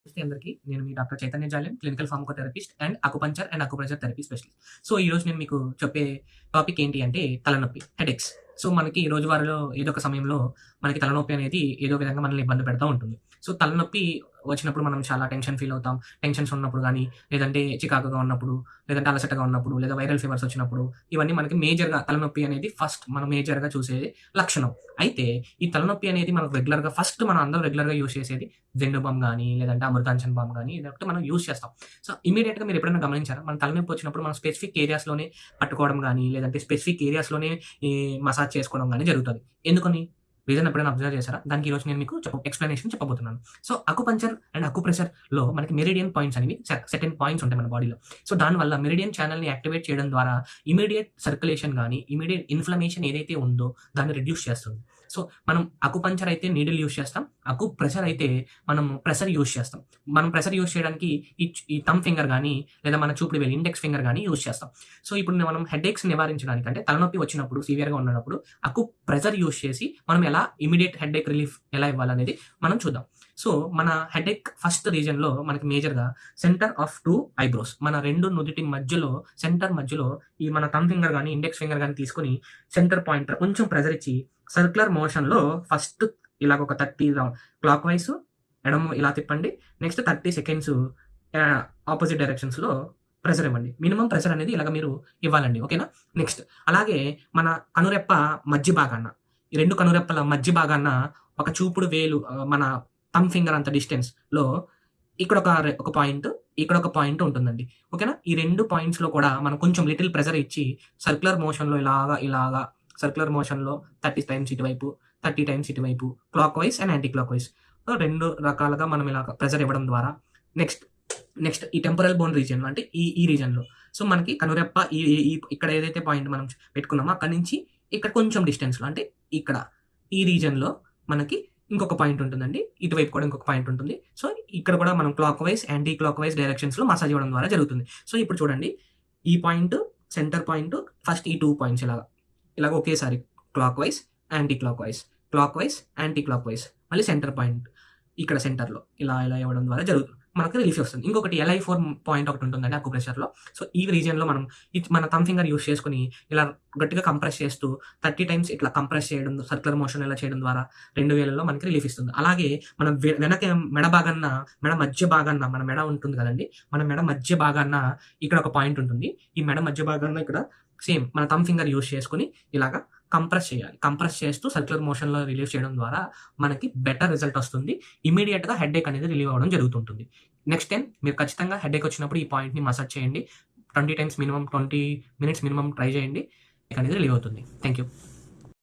నమస్తే అందరికీ. నేను మీ doctor Chaitanya Jalem, clinical pharmacotherapist and acupuncture and acupressure therapy specialist. So, ఈరోజు నేను మీకు చెప్పే టాపిక్ ఏంటి అంటే తలనొప్పి, హెడేక్స్. సో, మనకి రోజువారీలో ఏదో ఒక సమయంలో మనకి తలనొప్పి అనేది ఏదో విధంగా మనల్ని ఇబ్బంది పెడతా ఉంటుంది. సో, తలనొప్పి వచ్చినప్పుడు మనం చాలా టెన్షన్ ఫీల్ అవుతాం. టెన్షన్స్ ఉన్నప్పుడు గానీ, లేదంటే చికాకుగా ఉన్నప్పుడు, లేదంటే అలసటగా ఉన్నప్పుడు, లేదా వైరల్ ఫీవర్స్ వచ్చినప్పుడు, ఇవన్నీ మనకి మేజర్‌గా తలనొప్పి అనేది ఫస్ట్ మనం మేజర్‌గా చూసేది లక్షణం. అయితే ఈ తలనొప్పి అనేది మనకు రెగ్యులర్‌గా ఫస్ట్ మనం అందరం రెగ్యులర్‌గా యూజ్ చేసేది జెండు బామ్ గానీ, లేదంటే అమృతాంజన్ బామ్ గానీ, ఇదొకటి మనం యూజ్ చేస్తాం. సో, ఇమ్మీడియేట్‌గా మీరు ఎప్పుడైనా గమనించారా? మన తలనొప్పి వచ్చినప్పుడు మనం స్పెసిఫిక్ ఏరియాస్‌లోనే పట్టుకోవడం గానీ, లేదంటే స్పెసిఫిక్ ఏరియాస్‌లోనే ఈ మసాజ్ చేసుకోవడం గానీ జరుగుతది. ఎందుకని? రీజన్ ఎప్పుడైనా అబ్జర్వ్ చేశారా? దానికి ఈరోజు నేను మీకు ఎక్స్‌ప్లనేషన్ చెప్పబోతున్నాను. సో, అకుపంక్చర్ అండ్ అకుప్రెషర్‌లో మనకి మెరిడియన్ పాయింట్స్ అనేవి సెర్టైన్ పాయింట్స్ ఉంటాయి మన బాడీలో. సో, దానివల్ల మెరిడియన్ ఛానెల్‌ని యాక్టివేట్ చేయడం ద్వారా ఇమ్మీడియేట్ సర్క్యులేషన్ గానీ, ఇమ్మీడియేట్ ఇన్‌ఫ్లమేషన్ ఏదైతే ఉందో దాన్ని రిడ్యూస్ చేస్తుంది. సో, మనం అకుపంక్చర్ అయితే నీడిల్ యూజ్ చేస్తాం. అకుప్రెషర్ అయితే మనం ప్రెషర్ యూజ్ చేస్తాం. మనం ప్రెషర్ యూజ్ చేయడానికి ఈ థంబ్ ఫింగర్ గానీ, లేదా మన చూపుడు వేలు ఇండెక్స్ ఫింగర్ గానీ యూజ్ చేస్తాం. సో, ఇప్పుడు మనం హెడేక్స్ నివారించడానికి అంటే తలనొప్పి వచ్చినప్పుడు సివియర్‌గా ఉన్నప్పుడు అకుప్రెషర్ యూజ్ చేసి మనం ఎలా ఇమ్మీడియేట్ హెడేక్ రిలీఫ్ ఎలా ఇవ్వాలనేది మనం చూద్దాం. సో, మన హెడేక్ ఫస్ట్ రీజియన్‌లో మనకి మేజర్‌గా సెంటర్ ఆఫ్ 2 ఐబ్రోస్ మన 2 నుదిటి మధ్యలో సెంటర్ మధ్యలో ఈ మన థంబ్ ఫింగర్ గానీ, ఇండెక్స్ ఫింగర్ గానీ తీసుకొని సెంటర్ పాయింట్ కొంచెం ప్రెషర్ ఇచ్చి సర్క్యులర్ మోషన్‌లో ఫస్ట్ ఇలాగ ఒక 30 రౌండ్ క్లాక్ వైస్ ఎడమ ఇలా తిప్పండి. నెక్స్ట్ 30 సెకండ్స్ ఆపోజిట్ డైరెక్షన్స్‌లో ప్రెషర్ ఇవ్వండి. మినిమమ్ ప్రెషర్ అనేది ఇలాగ మీరు ఇవ్వాలండి. ఓకేనా? నెక్స్ట్ అలాగే మన కనురెప్ప మధ్య భాగాన ఈ 2 కనురెప్పల మధ్య భాగాన ఒక చూపుడు వేలు మన థంబ్ ఫింగర్ అంత డిస్టెన్స్‌లో ఒక పాయింట్, ఇక్కడొక పాయింట్ ఉంటుందండి. ఓకేనా? ఈ 2 పాయింట్స్‌లో కూడా మనం కొంచెం లిటిల్ ప్రెషర్ ఇచ్చి సర్క్యులర్ మోషన్‌లో ఇలాగా సర్క్యులర్ మోషన్‌లో 30 టైమ్స్ ఇటువైపు, 30 టైమ్స్ ఇటువైపు clockwise and anti clock vice 2 రకాలుగా మనం ఇలాగ ప్రెషర్ ఇవ్వడం ద్వారా నెక్స్ట్ నెక్స్ట్ ఈ టెంపరల్ బోన్ రీజియన్‌లో అంటే ఈ రీజియన్‌లో సో, మనకి కనురెప్ప ఈ ఈ ఇక్కడ ఏదైతే పాయింట్ మనం పెట్టుకున్నామో అక్కడి నుంచి ఇక్కడ కొంచెం డిస్టెన్స్‌లో అంటే ఇక్కడ ఈ రీజియన్‌లో మనకి ఇంకొక పాయింట్ ఉంటుందండి. ఇటువైపు కూడా ఇంకొక పాయింట్ ఉంటుంది. సో, ఇక్కడ కూడా మనం clockwise, anti clock vice డైరెక్షన్స్‌లో మసాజ్ ఇవ్వడం ద్వారా జరుగుతుంది. సో, ఇప్పుడు చూడండి ఈ పాయింట్, సెంటర్ పాయింట్ ఫస్ట్ ఈ 2 పాయింట్స్ ఇలాగ ఒకేసారి clockwise, anti clock vice, clockwise, anti clock vice మళ్ళీ సెంటర్ పాయింట్ ఇక్కడ సెంటర్‌లో ఇలా ఇవ్వడం ద్వారా మనకు రిలీఫ్ వస్తుంది. ఇంకొకటి LI4 పాయింట్ ఒకటి ఉంటుందండి అకుప్రెషర్‌లో. సో, ఈ రీజియన్‌లో మనం మన థంబ్ ఫింగర్ యూజ్ చేసుకొని ఇలా గట్టిగా కంప్రెస్ చేస్తూ 30 టైమ్స్ ఇట్లా కంప్రెస్ చేయడం, సర్క్యులర్ మోషన్ ఇలా చేయడం ద్వారా 2 వేళ్ళలో మనకి రిలీఫ్ ఇస్తుంది. అలాగే మనం వెనక మెడ భాగాన, మెడ మధ్య భాగాన మన మెడ ఉంటుంది కదండీ! మన మెడ మధ్య భాగాన ఇక్కడ ఒక పాయింట్ ఉంటుంది. ఈ మెడ మధ్య భాగాన ఇక్కడ సేమ్ మన థంబ్ ఫింగర్ యూజ్ చేసుకొని ఇలాగా కంప్రెస్ చేయాలి. కంప్రెస్ చేస్తూ సర్క్యులర్ మోషన్‌లో రిలీఫ్ చేయడం ద్వారా మనకి బెటర్ రిజల్ట్ వస్తుంది. ఇమ్మీడియేట్‌గా హెడేక్ అనేది రిలీవ్ అవ్వడం జరుగుతుంటుంది. నెక్స్ట్ టైమ్ మీరు ఖచ్చితంగా హెడేక్ వచ్చినప్పుడు ఈ పాయింట్‌ని మసాజ్ చేయండి. 20 times minimum 20 minutes minimum try చేయండి. హెడేక్ అనేది రిలీవ్ అవుతుంది. Thank you.